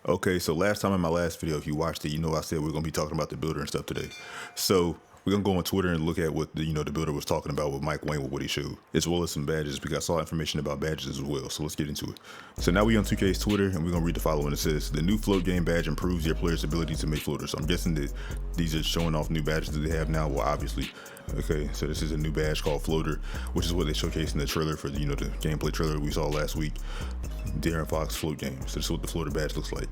Okay, so last time in my last video, if you watched it, you know I said we're gonna be talking about the builder and stuff today. So we're gonna go on Twitter and look at what the builder was talking about with Mike Wang with what he showed, as well as some badges because I saw information about badges as well. So let's get into it. So now we on 2K's Twitter and we're gonna read the following. It says the new float game badge improves your player's ability to make floaters. So I'm guessing that these are showing off new badges that they have now. Well, obviously. Okay, so this is a new badge called Floater, which is what they showcased in the trailer for the gameplay trailer we saw last week. De'Aaron Fox float game. So this is what the floater badge looks like.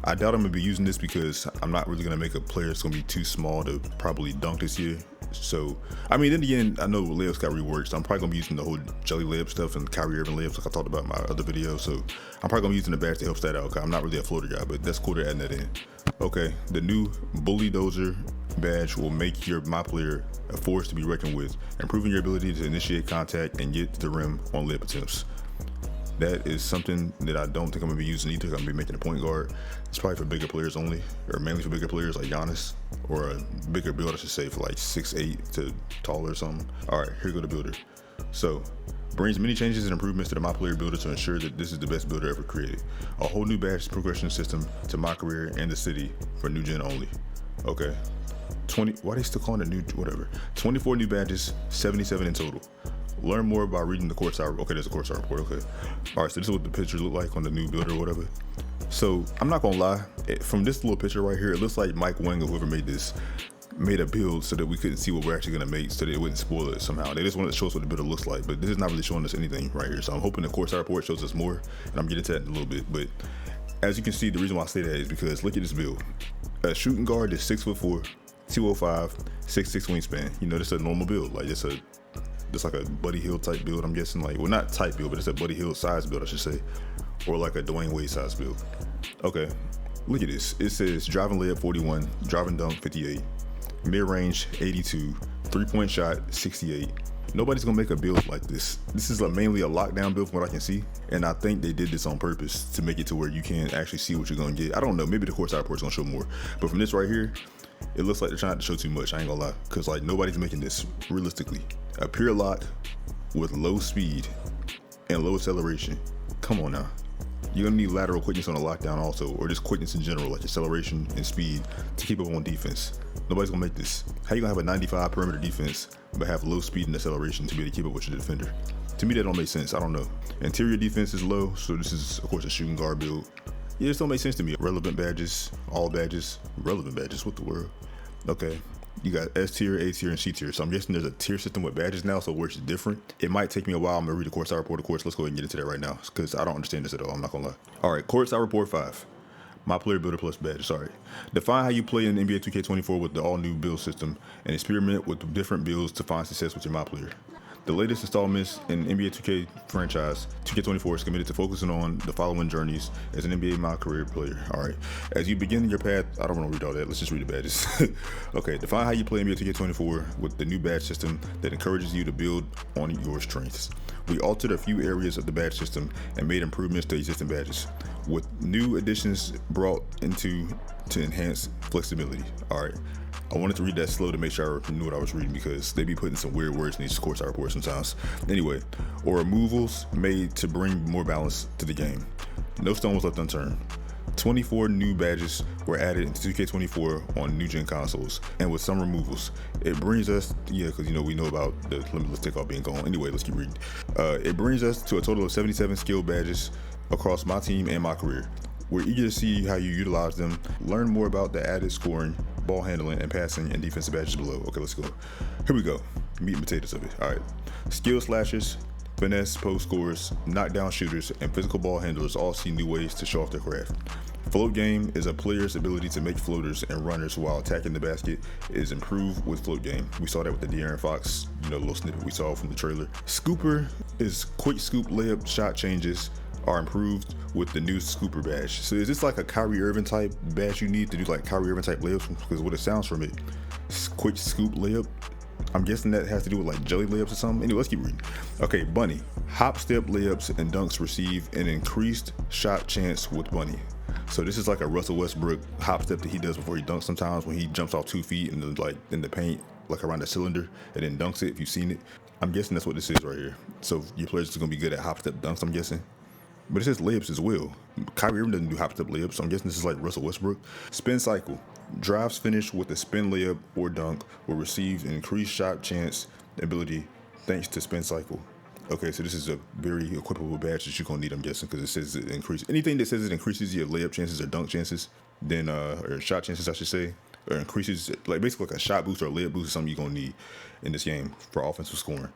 I doubt I'm gonna be using this because I'm not really gonna make a player that's gonna be too small to probably dunk this year. So, I mean, in the end, I know layups got reworked, so I'm probably gonna be using the whole jelly layup stuff and Kyrie Irving layups like I talked about in my other video. So, I'm probably gonna be using the badge to help that out. Cause I'm not really a floater guy, but that's cool to add that in. Okay, the new Bully Dozer badge will make my player a force to be reckoned with, improving your ability to initiate contact and get to the rim on layup attempts. That is something that I don't think I'm gonna be using either. I'm gonna be making a point guard. It's probably for bigger players only, or mainly for bigger players like Giannis, or a bigger build, I should say, for like 6'8" to taller or something. All right, here go the builder. So, brings many changes and improvements to the My Player builder to ensure that this is the best builder ever created. A whole new badge progression system to my career and the city for new gen only. Okay. 20, why they still calling it new, whatever. 24 new badges, 77 in total. Learn more by reading the courtside. Okay, there's a courtside report. Okay. All right, so this is what the pictures look like on the new builder or whatever. So I'm not gonna lie, from this little picture right here, it looks like Mike Wang or whoever made this made a build so that we couldn't see what we're actually gonna make, so that it wouldn't spoil it somehow. They just wanted to show us what the builder looks like, but this is not really showing us anything right here. So I'm hoping the courtside report shows us more, and I'm getting to that in a little bit. But as you can see, the reason why I say that is because look at this build. A shooting guard is 6'4", 205, 6'6" wingspan. You know, this is a normal build. Like it's like a Buddy Hield type build, I'm guessing. Like, well, not type build, but it's a Buddy Hield size build, I should say. Or like a Dwayne Wade size build. Okay, look at this. It says driving layup 41, driving dunk 58, mid-range 82, three-point shot 68. Nobody's gonna make a build like this. This is mainly a lockdown build from what I can see. And I think they did this on purpose to make it to where you can actually see what you're gonna get. I don't know, maybe the courtside report's gonna show more. But from this right here, it looks like they're trying to show too much, I ain't gonna lie. Cause like nobody's making this realistically. A pure lock with low speed and low acceleration. Come on now. You're gonna need lateral quickness on a lockdown also, or just quickness in general, like acceleration and speed to keep up on defense. Nobody's gonna make this. How you gonna have a 95 perimeter defense but have low speed and acceleration to be able to keep up with your defender? To me, that don't make sense. I don't know. Interior defense is low, so this is of course a shooting guard build. Yeah, this don't make sense to me. Relevant badges, all badges, relevant badges. What the world? Okay. You got S tier, A tier, and C tier. So I'm guessing there's a tier system with badges now, so it works different. It might take me a while. I'm gonna read the courtside report, of course. Let's go ahead and get into that right now, because I don't understand this at all. I'm not gonna lie. All right, courtside report 5. My player builder plus badge. Sorry. Define how you play in NBA 2K24 with the all new build system, and experiment with different builds to find success with your my player. The latest installments in NBA 2K franchise, 2K24, is committed to focusing on the following journeys as an NBA My Career player. All right. As you begin your path, I don't want to read all that. Let's just read the badges. Okay. Define how you play NBA 2K24 with the new badge system that encourages you to build on your strengths. We altered a few areas of the badge system and made improvements to existing badges, with new additions brought into to enhance flexibility. All right. I wanted to read that slow to make sure I knew what I was reading because they be putting some weird words in these courtside reports sometimes. Anyway, or removals made to bring more balance to the game. No stone was left unturned. 24 new badges were added into 2K24 on new gen consoles, and with some removals. It brings us, because we know about the limitless takeoff being gone. Anyway, let's keep reading. It brings us to a total of 77 skill badges across my team and my career. We're eager to see how you utilize them. Learn more about the added scoring, ball handling, and passing and defensive badges below. Okay, let's go. Here we go. Meat and potatoes of it. All right. Skill slashers, finesse post scorers, knockdown shooters, and physical ball handlers all see new ways to show off their craft. Float game is a player's ability to make floaters and runners while attacking the basket is improved with float game. We saw that with the De'Aaron Fox, little snippet we saw from the trailer. Scooper is quick scoop layup shot changes are improved with the new Scooper badge. So is this like a Kyrie Irving type badge you need to do like Kyrie Irving type layups? Because what it sounds from it, quick scoop layup. I'm guessing that has to do with like jelly layups or something. Anyway, let's keep reading. Okay, Bunny. Hop step layups and dunks receive an increased shot chance with Bunny. So this is like a Russell Westbrook hop step that he does before he dunks sometimes when he jumps off 2 feet and then like in the paint, like around the cylinder, and then dunks it if you've seen it. I'm guessing that's what this is right here. So your players are gonna be good at hop step dunks, I'm guessing. But it says layups as well. Kyrie Irving doesn't do hop step layups, so I'm guessing this is like Russell Westbrook. Spin cycle. Drives finished with a spin layup or dunk will receive an increased shot chance ability thanks to spin cycle. Okay, so this is a very equipable badge that you're gonna need, I'm guessing, because it says it increases anything that says it increases your layup chances or dunk chances, then or shot chances, I should say, or increases like basically like a shot boost or a layup boost is something you're gonna need in this game for offensive scoring.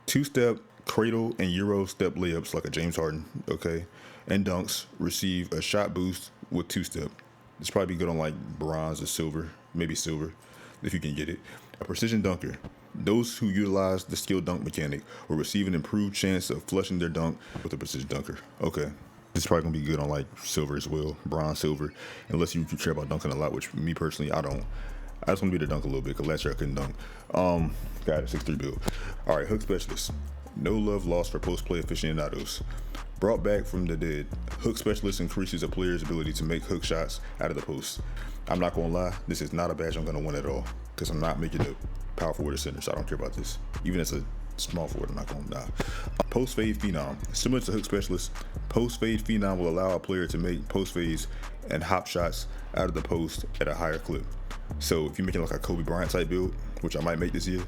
Two-step cradle and Euro step layups like a James Harden, okay, and dunks receive a shot boost with two-step. It's probably good on like bronze or silver, maybe silver, if you can get it. A precision dunker. Those who utilize the skill dunk mechanic will receive an improved chance of flushing their dunk with a precision dunker. Okay. This is probably gonna be good on like silver as well, bronze, silver, unless you care about dunking a lot, which me personally, I don't. I just want to be the dunk a little bit because last year I couldn't dunk. Got a 6'3" build. All right, hook specialist. No love lost for post-play aficionados. Brought back from the dead, hook specialist increases a player's ability to make hook shots out of the post. I'm not gonna lie, this is not a badge I'm gonna win at all because I'm not making a power forward or center, so I don't care about this. Even as a small forward, I'm not gonna die. Post fade phenom. Similar to hook specialist, post fade phenom will allow a player to make post fades and hop shots out of the post at a higher clip. So if you're making like a Kobe Bryant type build, which I might make this year,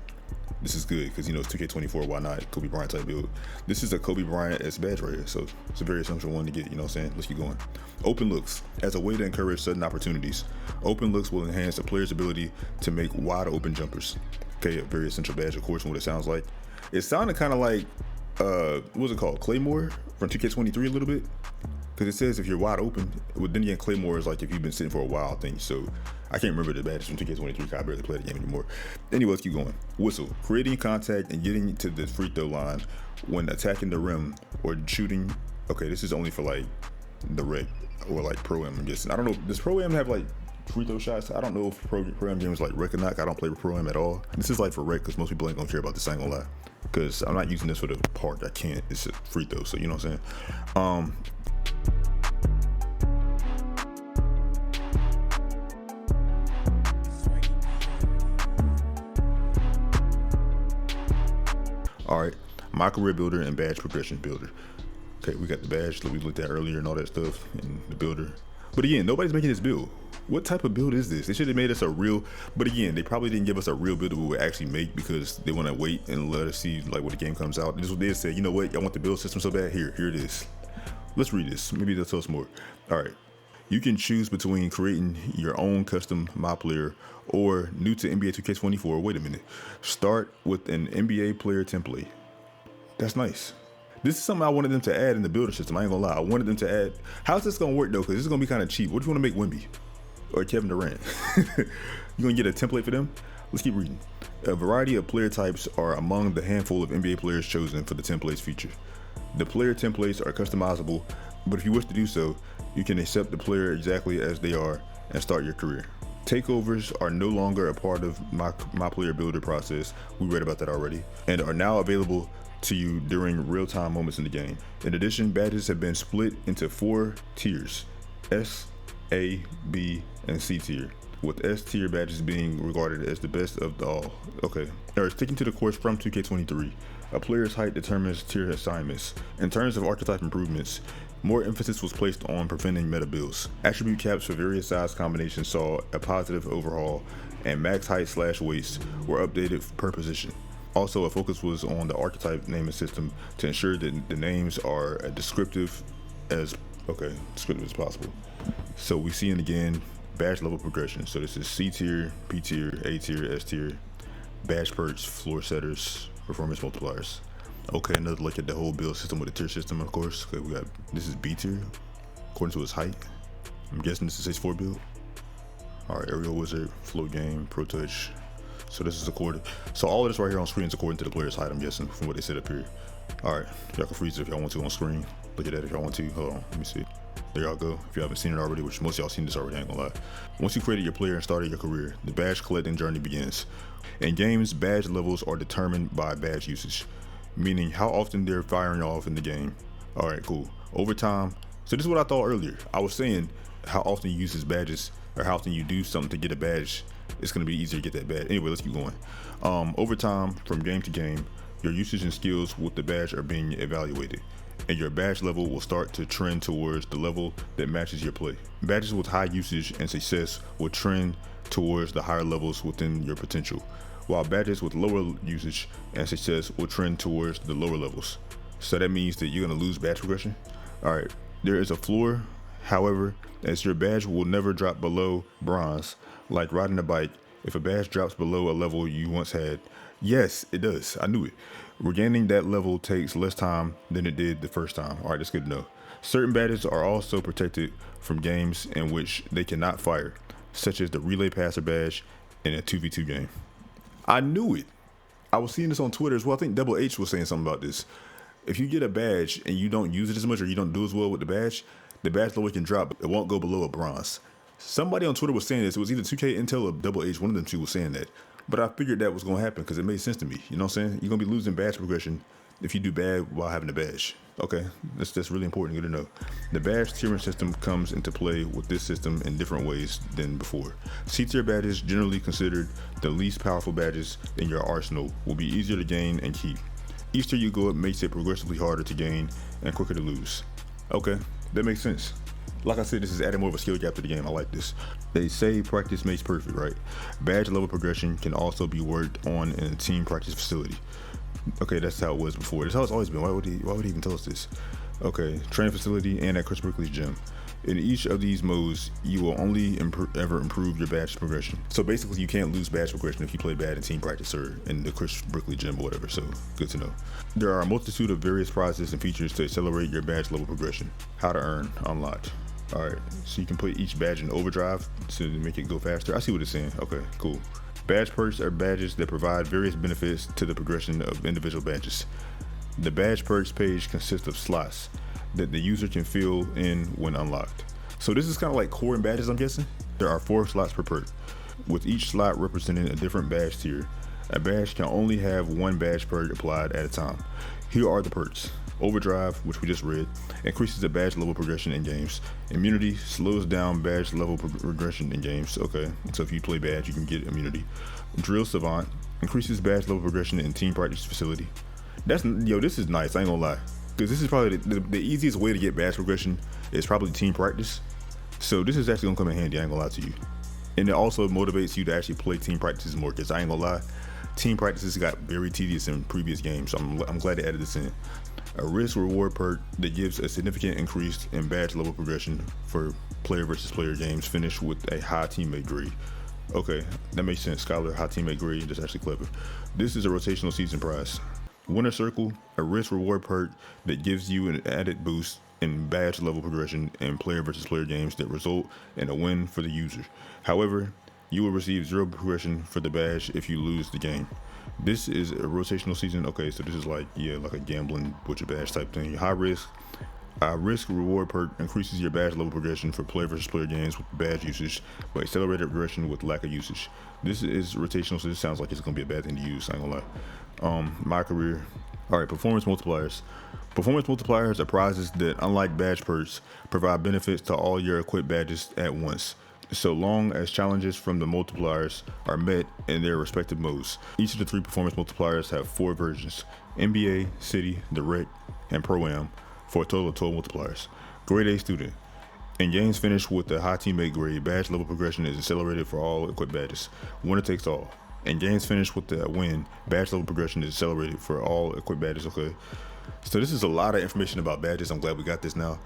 this is good because, you know, it's 2K24, why not? Kobe Bryant type build. This is a Kobe Bryant S badge right here, so it's a very essential one to get, you know what I'm saying? Let's keep going. Open looks. As a way to encourage sudden opportunities, open looks will enhance a player's ability to make wide open jumpers. Okay, a very essential badge, of course, from what it sounds like. It sounded kind of like, what was it called? Claymore from 2K23 a little bit? Because it says if you're wide open, well, then again, Claymore is like if you've been sitting for a while thing. So I can't remember the badges from 2K23 because I barely play the game anymore. Anyway, let's keep going. Whistle. Creating contact and getting to the free throw line when attacking the rim or shooting. Okay, this is only for like the rec or like Pro-Am, I'm guessing. I don't know. Does Pro-Am have like free throw shots? I don't know if Pro-Am games like rec or not. I don't play with Pro-Am at all. This is like for rec because most people ain't gonna care about this, I ain't gonna lie. Because I'm not using this for the part I can't. It's a free throw, so you know what I'm saying? All right, my career builder and badge progression builder. Okay, we got the badge that we looked at earlier and all that stuff, and the builder. But again, nobody's making this build. What type of build is this? They should have made us a real, but again, they probably didn't give us a real build that we would actually make because they want to wait and let us see like when the game comes out. This is what they said, you know what, I want the build system so bad, here it is. Let's read this, maybe they'll tell us more. All right, you can choose between creating your own custom My Player or new to NBA 2K24, wait a minute. Start with an NBA player template. That's nice. This is something I wanted them to add in the builder system. I ain't gonna lie. I wanted them to add. How's this gonna work though? Because this is gonna be kind of cheap. What do you want to make Wemby or Kevin Durant? You gonna get a template for them? Let's keep reading. A variety of player types are among the handful of NBA players chosen for the templates feature. The player templates are customizable, but if you wish to do so, you can accept the player exactly as they are and start your career. Takeovers are no longer a part of my player builder process. We read about that already, and are now available to you during real-time moments in the game. In addition, badges have been split into 4 tiers: S, A, B, and C tier, with S tier badges being regarded as the best of the all. Okay, or sticking to the course from 2K23. A player's height determines tier assignments. In terms of archetype improvements, more emphasis was placed on preventing meta builds. Attribute caps for various size combinations saw a positive overhaul, and max height / waist were updated per position. Also, a focus was on the archetype naming system to ensure that the names are as descriptive as possible. So we see again badge level progression. So this is C tier, B tier, A tier, S tier, badge perks, floor setters, performance multipliers. Okay, another look at the whole build system with the tier system, of course. Okay, we got, this is B tier, according to his height. I'm guessing this is H4 build. All right, Aerial Wizard, Flow Game, Pro Touch. So this is according, so all of this right here on screen is according to the player's height, I'm guessing, from what they said up here. All right, y'all can freeze it if y'all want to on screen. Look at that if y'all want to. Hold on, let me see. There y'all go. If you haven't seen it already, which most of y'all seen this already, I ain't gonna lie. Once you created your player and started your career, the badge collecting journey begins. In games, badge levels are determined by badge usage, meaning how often they're firing off in the game. All right, cool. Over time, so this is what I thought earlier. I was saying how often you use his badges or how often you do something to get a badge, it's gonna be easier to get that badge. Anyway, let's keep going. Over time, from game to game, your usage and skills with the badge are being evaluated. and your badge level will start to trend towards the level that matches your play. Badges with high usage and success will trend towards the higher levels within your potential, while badges with lower usage and success will trend towards the lower levels. So that means that you're going to lose badge progression. All right, there is a floor, however, as your badge will never drop below bronze. Like riding a bike, if a badge drops below a level you once had, yes, it does. I knew it. Regaining that level takes less time than it did the first time. All right, that's good to know. Certain badges are also protected from games in which they cannot fire, such as the Relay Passer badge in a 2v2 game. I knew it. I was seeing this on Twitter as well. I think Double H was saying something about this. If you get a badge and you don't use it as much or you don't do as well with the badge level can drop, but it won't go below a bronze. Somebody on Twitter was saying this. It was either 2K Intel or Double H. One of them two was saying that. But I figured that was going to happen because it made sense to me. You know what I'm saying? You're going to be losing badge progression if you do bad while having a badge. Okay, that's really important. Good to know. The badge tiering system comes into play with this system in different ways than before. C-tier badges, generally considered the least powerful badges in your arsenal, will be easier to gain and keep. Each tier you go up makes it progressively harder to gain and quicker to lose. Okay, that makes sense. Like I said, this is adding more of a skill gap to the game. I like this. They say practice makes perfect, right? Badge level progression can also be worked on in a team practice facility. Okay, that's how it was before. That's how it's always been. Why would he even tell us this? Okay, training facility and at Chris Brickley's gym. In each of these modes, you will only ever improve your badge progression. So basically, you can't lose badge progression if you play bad in team practice or in the Chris Brickley gym or whatever. So good to know. There are a multitude of various prizes and features to accelerate your badge level progression. How to earn, unlocked. All right, so you can put each badge in overdrive to make it go faster. I see what it's saying. Okay, cool. Badge perks are badges that provide various benefits to the progression of individual badges. The badge perks page consists of slots that the user can fill in when unlocked. So this is kind of like core and badges, I'm guessing. There are 4 slots per perk, with each slot representing a different badge tier. A badge can only have 1 badge perk applied at a time. Here are the perks. Overdrive, which we just read, increases the badge level progression in games. Immunity slows down badge level progression in games. Okay, so if you play badge, you can get immunity. Drill Savant increases badge level progression in team practice facility. This is nice. I ain't gonna lie, because this is probably the easiest way to get badge progression is probably team practice. So this is actually gonna come in handy. I ain't gonna lie to you, and it also motivates you to actually play team practices more. Because I ain't gonna lie, team practices got very tedious in previous games. So I'm glad they added this in. A risk reward perk that gives a significant increase in badge level progression for player versus player games finished with a high teammate grade. Okay, that makes sense. Scholar, high teammate grade, that's actually clever. This is a rotational season prize. Winner Circle, a risk reward perk that gives you an added boost in badge level progression in player versus player games that result in a win for the user. However, you will receive 0 progression for the badge if you lose the game. This is a rotational season. Okay, so this is like a gambling butcher badge type thing. High risk. Risk reward perk increases your badge level progression for player versus player games with badge usage, but accelerated progression with lack of usage. This is rotational, so this sounds like it's gonna be a bad thing to use. I ain't gonna lie. My career. All right, performance multipliers. Performance multipliers are prizes that, unlike badge perks, provide benefits to all your equipped badges at once, so long as challenges from the multipliers are met in their respective modes. Each of the 3 performance multipliers have 4 versions: NBA, City, Direct, and Pro-Am, for a total of 12 multipliers. Grade A student. In games finished with a high teammate grade, badge level progression is accelerated for all equipped badges. Winner takes all. In games finished with a win, badge level progression is accelerated for all equipped badges. Okay, so this is a lot of information about badges. I'm glad we got this now.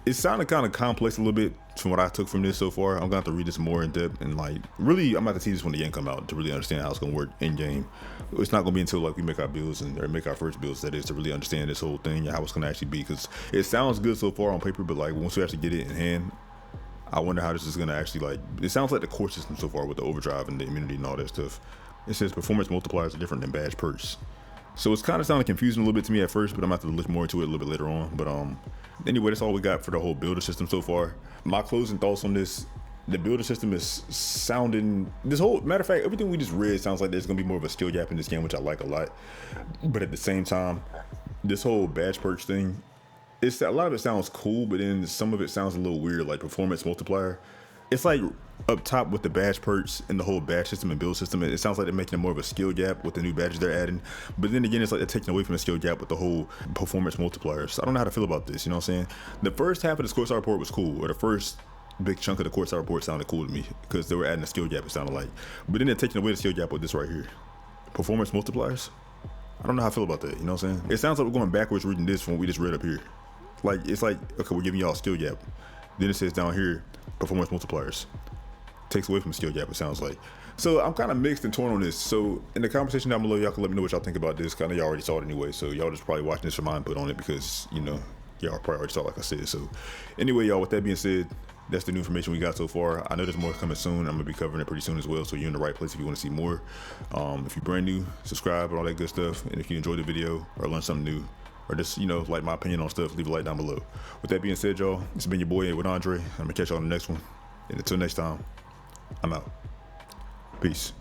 It sounded kind of complex a little bit from what I took from this so far. I'm gonna have to read this more in depth and really I'm gonna have to see this when the game come out to really understand how it's gonna work in game. It's not gonna be until we make our builds or make our first builds, that is, to really understand this whole thing and how it's gonna actually be. Because it sounds good so far on paper, but once we actually get it in hand, I wonder how this is gonna actually it sounds like the core system so far with the overdrive and the immunity and all that stuff. It says performance multipliers are different than badge perks. So it's kind of sounding confusing a little bit to me at first, but I'm gonna have to look more into it a little bit later on. But anyway, that's all we got for the whole builder system so far. My closing thoughts on this: the builder system is sounding, matter of fact, everything we just read sounds like there's gonna be more of a skill gap in this game, which I like a lot. But at the same time, this whole badge perks thing, a lot of it sounds cool, but then some of it sounds a little weird, like performance multiplier. it's like up top with the badge perks and the whole badge system and build system. It sounds like they're making it more of a skill gap with the new badges they're adding. But then again, it's like they're taking away from the skill gap with the whole performance multipliers. So I don't know how to feel about this. You know what I'm saying? The first half of the Courtside Report was cool, or the first big chunk of the Courtside Report sounded cool to me because they were adding a skill gap. It sounded like, but then they're taking away the skill gap with this right here, performance multipliers. I don't know how I feel about that. You know what I'm saying? It sounds like we're going backwards reading this from what we just read up here. Like, it's like, okay, we're giving y'all a skill gap. Then it says down here, performance multipliers. Takes away from skill gap, it sounds like. So I'm kind of mixed and torn on this. So in the conversation down below, y'all can let me know what y'all think about this. Kind of y'all already saw it anyway. So y'all just probably watching this for my input on it because, you know, y'all probably already saw it like I said. So anyway, y'all, with that being said, that's the new information we got so far. I know there's more coming soon. I'm gonna be covering it pretty soon as well. So you're in the right place if you want to see more. If you're brand new, subscribe and all that good stuff. And if you enjoyed the video or learned something new, or just, you know, like my opinion on stuff, leave a like down below. With that being said, y'all, it's been your boy with Andre. I'm gonna catch y'all on the next one. And until next time, I'm out. Peace.